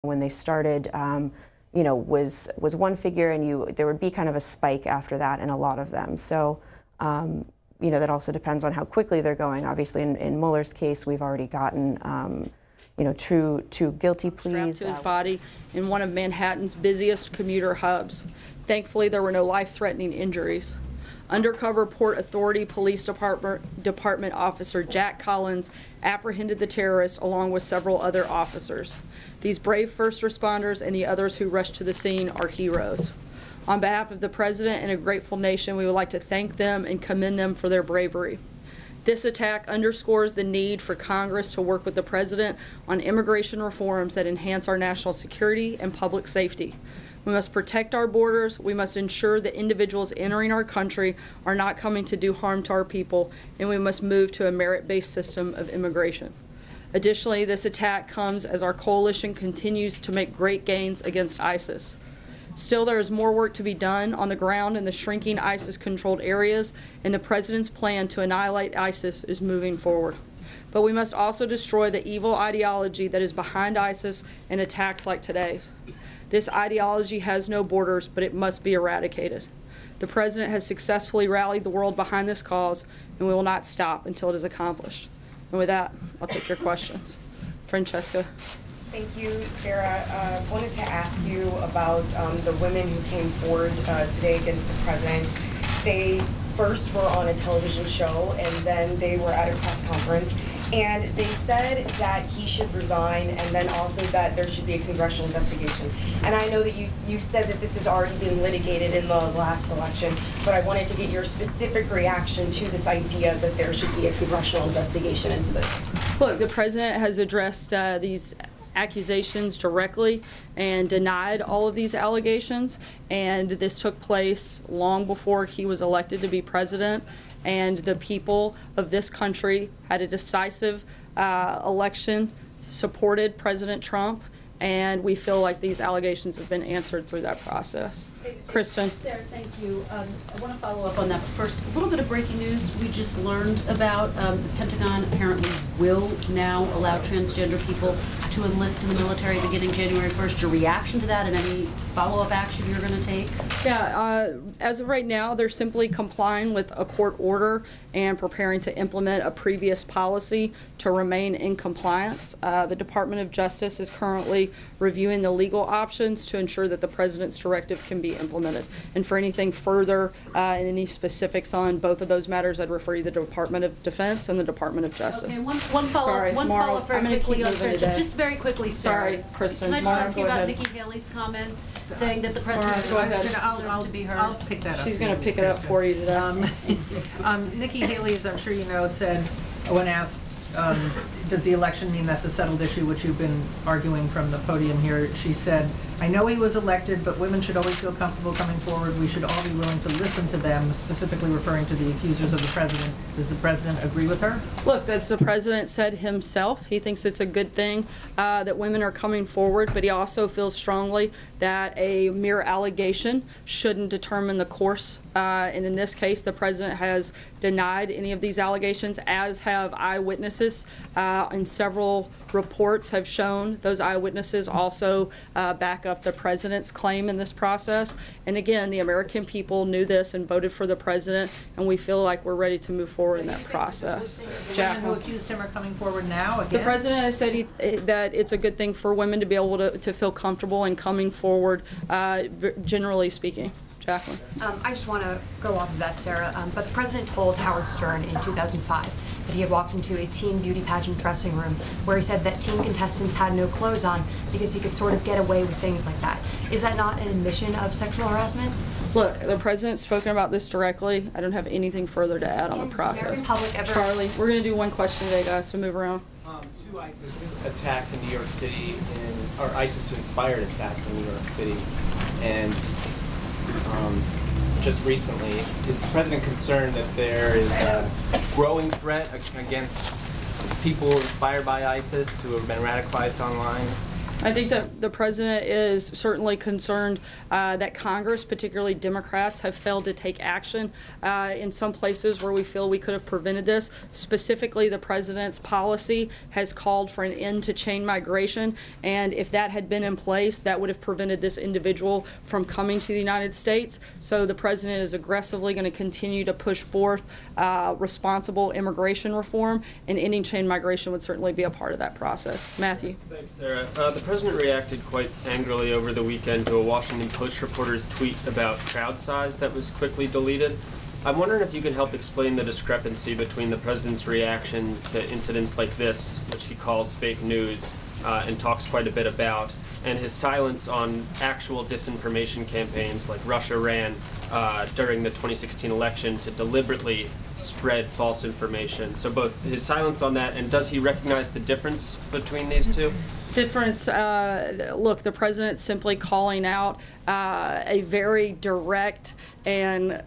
when they started, was one figure, and there would be kind of a spike after that in a lot of them. So, that also depends on how quickly they're going. Obviously, in Mueller's case, we've already gotten, true guilty pleas. Strapped to his body in one of Manhattan's busiest commuter hubs. Thankfully, there were no life-threatening injuries. Undercover Port Authority Police Department officer Jack Collins apprehended the terrorists along with several other officers. These brave first responders and the others who rushed to the scene are heroes. On behalf of the President and a grateful nation, we would like to thank them and commend them for their bravery. This attack underscores the need for Congress to work with the President on immigration reforms that enhance our national security and public safety. We must protect our borders. We must ensure that individuals entering our country are not coming to do harm to our people, and we must move to a merit-based system of immigration. Additionally, this attack comes as our coalition continues to make great gains against ISIS. Still, there is more work to be done on the ground in the shrinking ISIS-controlled areas, and the President's plan to annihilate ISIS is moving forward. But we must also destroy the evil ideology that is behind ISIS and attacks like today's. This ideology has no borders, but it must be eradicated. The President has successfully rallied the world behind this cause, and we will not stop until it is accomplished. And with that, I'll take your questions. Francesca. Thank you, Sarah. Wanted to ask you about the women who came forward today against the President. They first were on a television show, and then they were at a press conference, and they said that he should resign, and then also that there should be a congressional investigation. And I know that you said that this has already been litigated in the last election, but I wanted to get your specific reaction to this idea that there should be a congressional investigation into this. Look, the President has addressed these accusations directly and denied all of these allegations, and this took place long before he was elected to be president, and the people of this country had a decisive election, supported President Trump, and we feel like these allegations have been answered through that process. Kristen. Sarah, thank you. I want to follow up on that. First, a little bit of breaking news we just learned about. The Pentagon apparently will now allow transgender people to enlist in the military beginning January 1st. Your reaction to that and any follow-up action you're going to take? Yeah, as of right now, they're simply complying with a court order and preparing to implement a previous policy to remain in compliance. The Department of Justice is currently reviewing the legal options to ensure that the President's directive can be implemented. And for anything further and any specifics on both of those matters, I'd refer you to the Department of Defense and the Department of Justice. Okay, one follow-up very quickly on Friendship. Just very quickly, Sarah. Sorry, Kristen. Can I just ask you about Nikki Haley's comments saying that the President deserves to be heard? I'll pick that up. She's going to pick it up for you today. Nikki Haley, as I'm sure you know, said when asked, does the election mean that's a settled issue, which you've been arguing from the podium here, she said, I know he was elected, but women should always feel comfortable coming forward. We should all be willing to listen to them, specifically referring to the accusers of the President. Does the President agree with her? Look, that's the President said himself. He thinks it's a good thing that women are coming forward, but he also feels strongly that a mere allegation shouldn't determine the course. And in this case, the President has denied any of these allegations, as have eyewitnesses. And several reports have shown those eyewitnesses also back up the President's claim in this process. And again, the American people knew this and voted for the President, and we feel like we're ready to move forward in that process. The women who accused him are coming forward now again? The President has said that it's a good thing for women to be able to feel comfortable in coming forward, generally speaking. Jacqueline. I just want to go off of that, Sarah, but the President told Howard Stern in 2005 that he had walked into a teen beauty pageant dressing room where he said that teen contestants had no clothes on because he could sort of get away with things like that. Is that not an admission of sexual harassment? Look, the President's spoken about this directly. I don't have anything further to add on the process. Charlie, we're going to do one question today, guys, so move around. Two ISIS attacks in New York City, or ISIS-inspired attacks in New York City, and just recently, is the President concerned that there is a growing threat against people inspired by ISIS who have been radicalized online? I think that the president is certainly concerned that Congress, particularly Democrats, have failed to take action in some places where we feel we could have prevented this. Specifically, the president's policy has called for an end to chain migration, and if that had been in place, that would have prevented this individual from coming to the United States. So the president is aggressively going to continue to push forth responsible immigration reform, and ending chain migration would certainly be a part of that process. Matthew. Thanks, Sarah. The president reacted quite angrily over the weekend to a Washington Post reporter's tweet about crowd size that was quickly deleted. I'm wondering if you can help explain the discrepancy between the president's reaction to incidents like this, which he calls fake news and talks quite a bit about, and his silence on actual disinformation campaigns like Russia ran during the 2016 election to deliberately spread false information. So both his silence on that, and does he recognize the difference between these two? Difference, look, the president's simply calling out a very direct and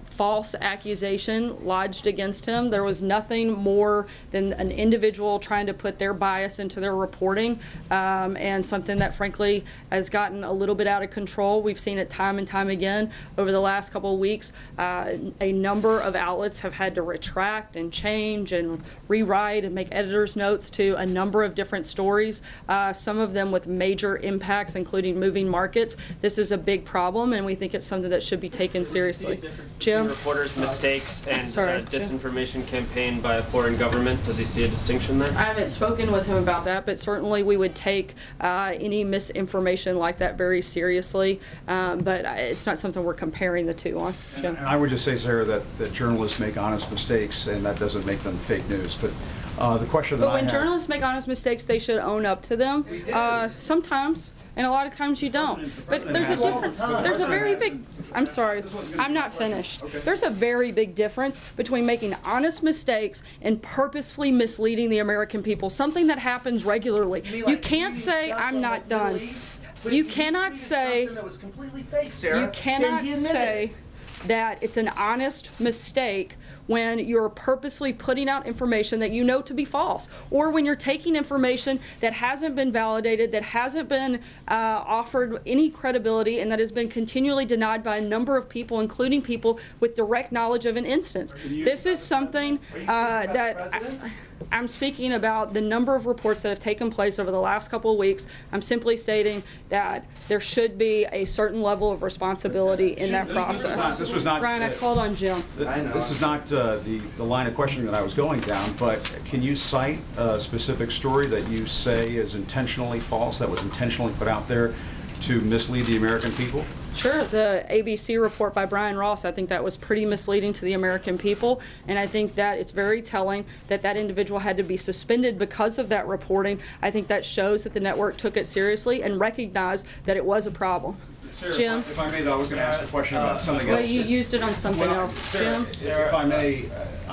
false accusation lodged against him. There was nothing more than an individual trying to put their bias into their reporting, and something that frankly has gotten a little bit out of control. We've seen it time and time again over the last couple of weeks. A number of outlets have had to retract and change and rewrite and make editor's notes to a number of different stories, some of them with major impacts, including moving markets. This is a big problem, and we think it's something that should be taken seriously. Jim? Reporters' mistakes and disinformation campaign by a foreign government. Does he see a distinction there? I haven't spoken with him about that, but certainly we would take any misinformation like that very seriously. But it's not something we're comparing the two on. Jim? And I would just say, Sarah, that journalists make honest mistakes, and that doesn't make them fake news. But the question that But when journalists make honest mistakes, they should own up to them. Sometimes. And a lot of times you don't. But there's a difference. There's a very big, I'm sorry, I'm not finished. There's a very big difference between making honest mistakes and purposefully misleading the American people, something that happens regularly. You can't say, I'm not done. You cannot say, you cannot say that it's an honest mistake when you're purposely putting out information that you know to be false, or when you're taking information that hasn't been validated, that hasn't been offered any credibility, and that has been continually denied by a number of people, including people with direct knowledge of an instance. This is something that I'm speaking about the number of reports that have taken place over the last couple of weeks. I'm simply stating that there should be a certain level of responsibility in that process. This was not, Brian, I called on Jim. This is not the line of questioning that I was going down, but can you cite a specific story that you say is intentionally false, that was intentionally put out there to mislead the American people? Sure. The ABC report by Brian Ross, I think that was pretty misleading to the American people, and I think that it's very telling that that individual had to be suspended because of that reporting. I think that shows that the network took it seriously and recognized that it was a problem. Sarah, Jim? if I may, though, I was going to ask a question about something else. Well, you used it on something else. Sarah, Jim? if I may,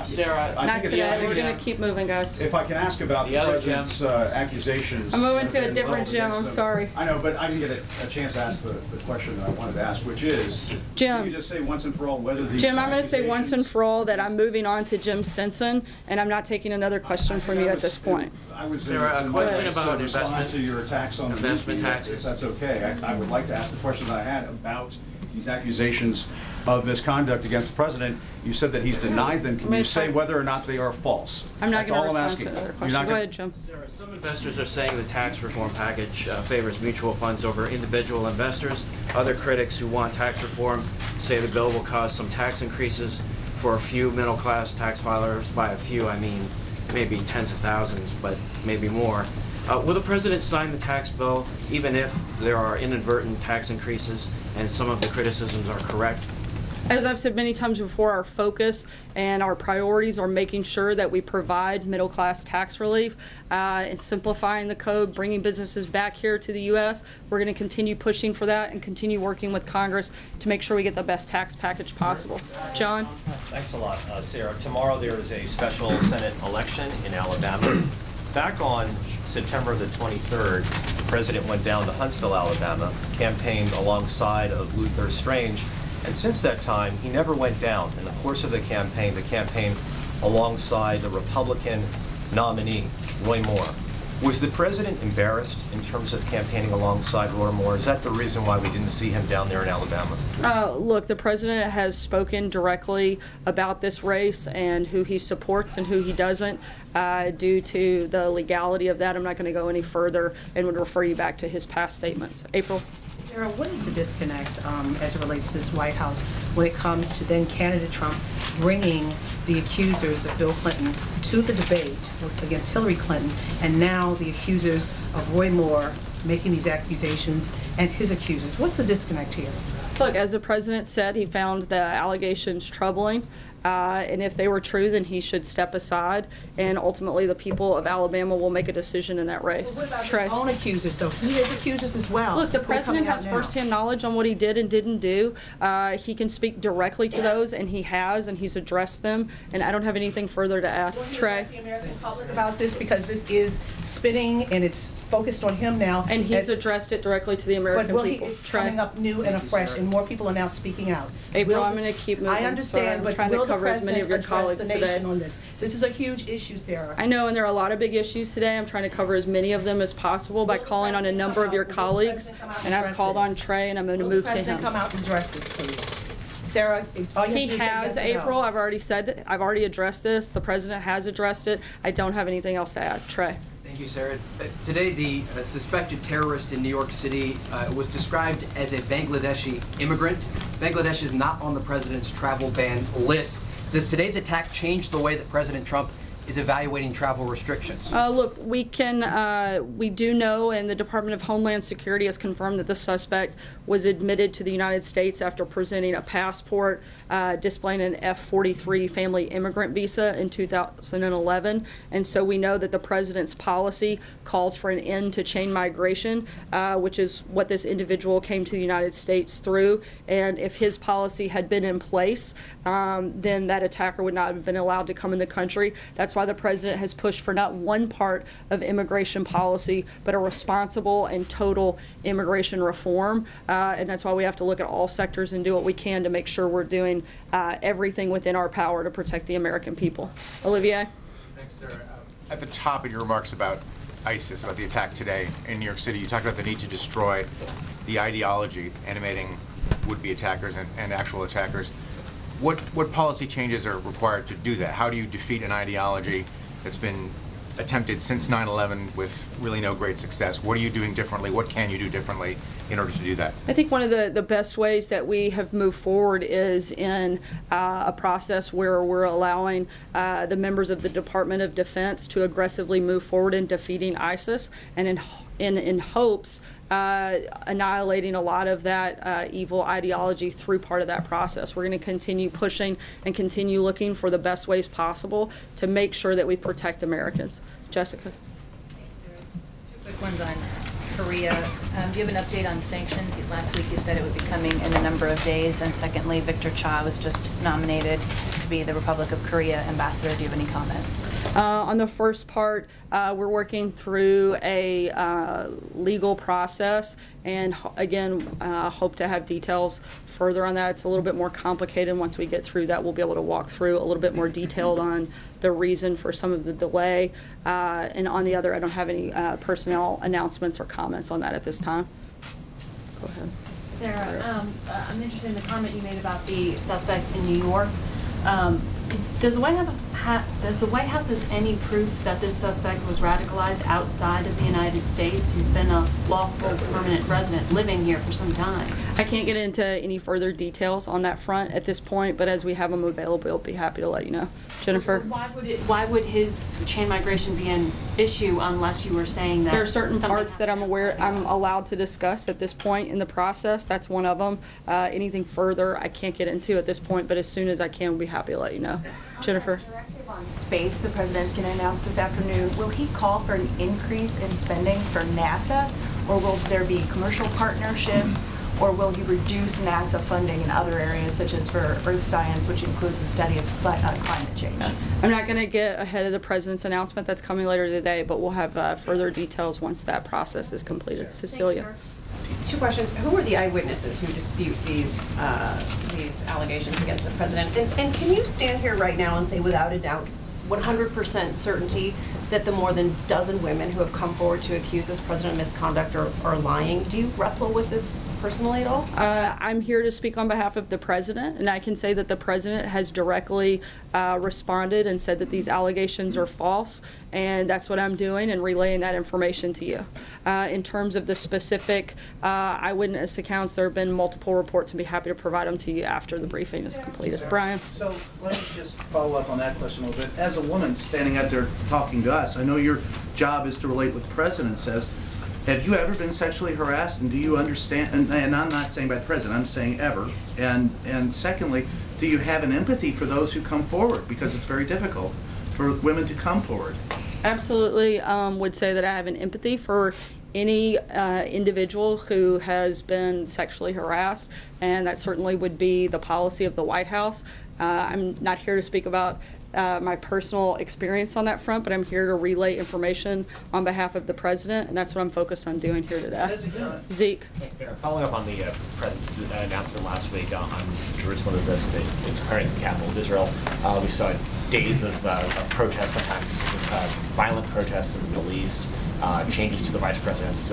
Sarah, I Not think today. We're going to keep moving, guys. if I can ask about the other president's accusations. I'm moving to that a have been different leveled Jim. against I'm him. sorry. I know, but I didn't get a chance to ask the question that I wanted to ask, which is, Jim. can you just say once and for all whether these Jim, I'm going to say once and accusations- for all that I'm moving on to Jim Stinson, and I'm not taking another question from you at this point. I would say Sarah, a question about respond investment- to your attacks on the investment media, taxes. if that's okay. I would like to ask the question that I had about these accusations of misconduct against the president. You said that he's denied them. Can you say whether or not they are false? I'm not That's going to all I'm respond to asking. another You're question. not Go gonna- ahead, Jim. Some investors are saying the tax reform package favors mutual funds over individual investors. Other critics who want tax reform say the bill will cause some tax increases for a few middle-class tax filers. By a few, I mean maybe tens of thousands, but maybe more. Will the president sign the tax bill even if there are inadvertent tax increases and some of the criticisms are correct? As I've said many times before, our focus and our priorities are making sure that we provide middle-class tax relief and simplifying the code, bringing businesses back here to the U.S. We're going to continue pushing for that and continue working with Congress to make sure we get the best tax package possible. John? Thanks a lot, Sarah. Tomorrow there is a special Senate election in Alabama. Back on September the 23rd, the president went down to Huntsville, Alabama, campaigned alongside of Luther Strange, and since that time, he never went down. In the course of the campaign alongside the Republican nominee, Roy Moore. Was the president embarrassed in terms of campaigning alongside Roy Moore? Is that the reason why we didn't see him down there in Alabama? Look, the president has spoken directly about this race and who he supports and who he doesn't. Due to the legality of that, I'm not going to go any further and would refer you back to his past statements. April? Sarah, what is the disconnect as it relates to this White House when it comes to then candidate Trump bringing the accusers of Bill Clinton to the debate against Hillary Clinton, and now the accusers of Roy Moore making these accusations and his accusers? What's the disconnect here? Look, as the president said, he found the allegations troubling, and if they were true, then he should step aside, and ultimately the people of Alabama will make a decision in that race. Well, what about his own accusers, though? He has accusers as well. Look, the president has firsthand knowledge on what he did and didn't do. He can speak directly to those, and he has, and he's addressed them, and I don't have anything further to add. Trey? The American public about this, because this is spinning and it's focused on him now. And he's addressed it directly to the American people. It's coming up new and afresh, and more people are now speaking out. April, I'm going to keep moving. I understand, but will the president address the nation on this? So this is a huge issue, Sarah. I know, and there are a lot of big issues today. I'm trying to cover as many of them as possible by calling on a number of your colleagues, and I've called on Trey, and I'm going to move to him. Will the president come out and address this, please? Sarah, all you have to do is say yes or no. April. I've already addressed this. The president has addressed it. I don't have anything else to add. Trey. Thank you, Sarah. Today, the suspected terrorist in New York City was described as a Bangladeshi immigrant. Bangladesh is not on the president's travel ban list. Does today's attack change the way that President Trump is evaluating travel restrictions? Look, we do know, and the Department of Homeland Security has confirmed that the suspect was admitted to the United States after presenting a passport displaying an F-43 family immigrant visa in 2011. And so we know that the president's policy calls for an end to chain migration, which is what this individual came to the United States through. And if his policy had been in place, then that attacker would not have been allowed to come in the country. That's why the president has pushed for not one part of immigration policy, but a responsible and total immigration reform. And that's why we have to look at all sectors and do what we can to make sure we're doing everything within our power to protect the American people. Olivier? Thanks, Sarah. At the top of your remarks about ISIS, about the attack today in New York City, you talked about the need to destroy the ideology animating would-be attackers and actual attackers. What policy changes are required to do that? How do you defeat an ideology that's been attempted since 9/11 with really no great success? What are you doing differently? What can you do differently in order to do that? I think one of the best ways that we have moved forward is in a process where we're allowing the members of the Department of Defense to aggressively move forward in defeating ISIS, and in hopes annihilating a lot of that evil ideology through part of that process. We're going to continue pushing and continue looking for the best ways possible to make sure that we protect Americans. Jessica. Two quick ones on Korea. Do you have an update on sanctions? Last week you said it would be coming in a number of days. And secondly, Victor Cha was just nominated to be the Republic of Korea ambassador. Do you have any comment? On the first part, we're working through a legal process, and again, hope to have details further on that. It's a little bit more complicated. Once we get through that, we'll be able to walk through a little bit more detailed on the reason for some of the delay. And on the other, I don't have any personnel announcements or comments on that at this time. Go ahead. Sarah, I'm interested in the comment you made about the suspect in New York. Does the White House has any proof that this suspect was radicalized outside of the United States? He's been a lawful permanent resident living here for some time. I can't get into any further details on that front at this point, but as we have them available, we'll be happy to let you know. Jennifer? Why would his chain migration be an issue unless you were saying that there are certain parts that I'm allowed to discuss at this point in the process. That's one of them. Anything further I can't get into at this point, but as soon as I can, we'll be happy to let you know. Jennifer? Directive on space the president's going to announce this afternoon. Will he call for an increase in spending for NASA, or will there be commercial partnerships, or will he reduce NASA funding in other areas such as for earth science, which includes the study of climate change? I'm not going to get ahead of the president's announcement that's coming later today, but we'll have further details once that process is completed. Cecilia? Thanks, two questions. Who are the eyewitnesses who dispute these allegations against the president? And can you stand here right now and say without a doubt, 100% certainty that the more than dozen women who have come forward to accuse this president of misconduct are lying. Do you wrestle with this personally at all? I'm here to speak on behalf of the president, and I can say that the president has directly responded and said that these allegations are false, and that's what I'm doing and relaying that information to you. In terms of the specific eyewitness accounts, there have been multiple reports, and be happy to provide them to you after the briefing is completed. Brian? So let me just follow up on that question a little bit. As a woman standing out there talking to us, I know your job is to relate what the president says. Have you ever been sexually harassed, and do you understand, and I'm not saying by the president, I'm saying ever, and secondly, do you have an empathy for those who come forward? Because it's very difficult for women to come forward. Absolutely would say that I have an empathy for any individual who has been sexually harassed, and that certainly would be the policy of the White House. I'm not here to speak about my personal experience on that front, but I'm here to relay information on behalf of the president, and that's what I'm focused on doing here today. Zeke. Thanks, Sarah. Following up on the president's announcement last week on Jerusalem as declaring as the capital of Israel, we saw days of protests, sometimes violent protests in the Middle East, changes to the vice president's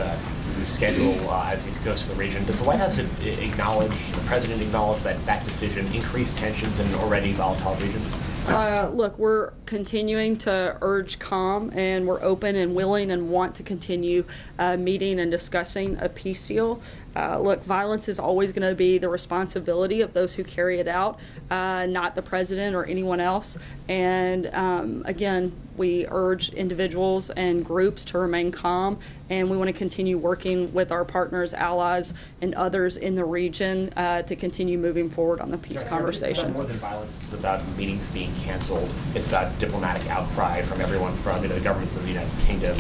schedule as he goes to the region. Does the White House acknowledge, the president acknowledge that that decision increased tensions in an already volatile region? Look, we're continuing to urge calm, and we're open and willing and want to continue meeting and discussing a peace deal. Look, violence is always going to be the responsibility of those who carry it out, not the president or anyone else. And again, we urge individuals and groups to remain calm, and we want to continue working with our partners, allies, and others in the region to continue moving forward on the peace conversations. More than violence, it's about meetings being canceled. It's about diplomatic outcry from everyone, from the governments of the United Kingdom,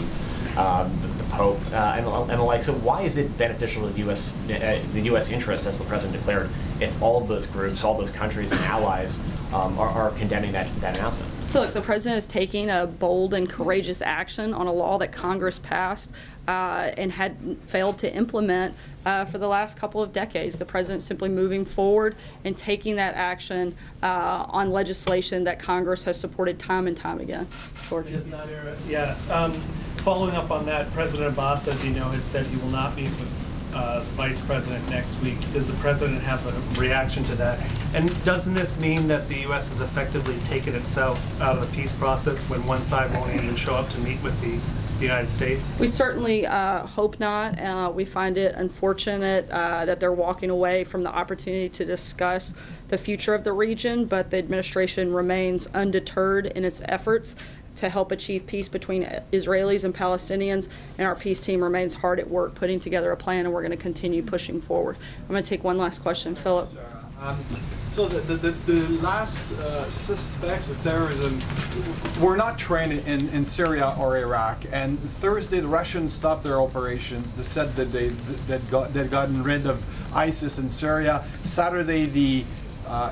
the Pope, and the like. So why is it beneficial to the U.S. interest, as the president declared, if all of those groups, all those countries and allies are condemning that announcement? Look, the president is taking a bold and courageous action on a law that Congress passed and had failed to implement for the last couple of decades. The president simply moving forward and taking that action on legislation that Congress has supported time and time again. Georgia. Yeah. Following up on that, President Abbas, as you know, has said he will not meet with the Vice President next week. Does the President have a reaction to that? And doesn't this mean that the U.S. has effectively taken itself out of the peace process when one side won't even show up to meet with the United States? We certainly hope not. We find it unfortunate that they're walking away from the opportunity to discuss the future of the region, but the administration remains undeterred in its efforts to help achieve peace between Israelis and Palestinians, and our peace team remains hard at work putting together a plan, and we're going to continue pushing forward. I'm going to take one last question. Philip. So the last suspects of terrorism were not trained in Syria or Iraq, and Thursday the Russians stopped their operations. They said that they'd gotten rid of ISIS in Syria. Saturday the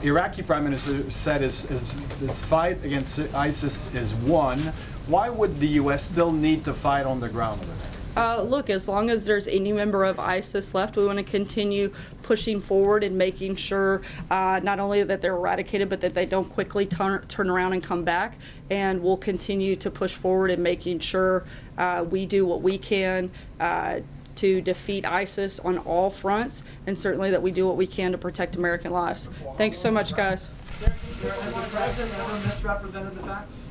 Iraqi Prime Minister said this fight against ISIS is won. Why would the U.S. still need to fight on the ground over there? Look, as long as there's any member of ISIS left, we want to continue pushing forward and making sure not only that they're eradicated, but that they don't quickly turn around and come back. And we'll continue to push forward in making sure we do what we can to defeat ISIS on all fronts, and certainly that we do what we can to protect American lives. Thanks so much, guys. Has the President ever misrepresented the facts?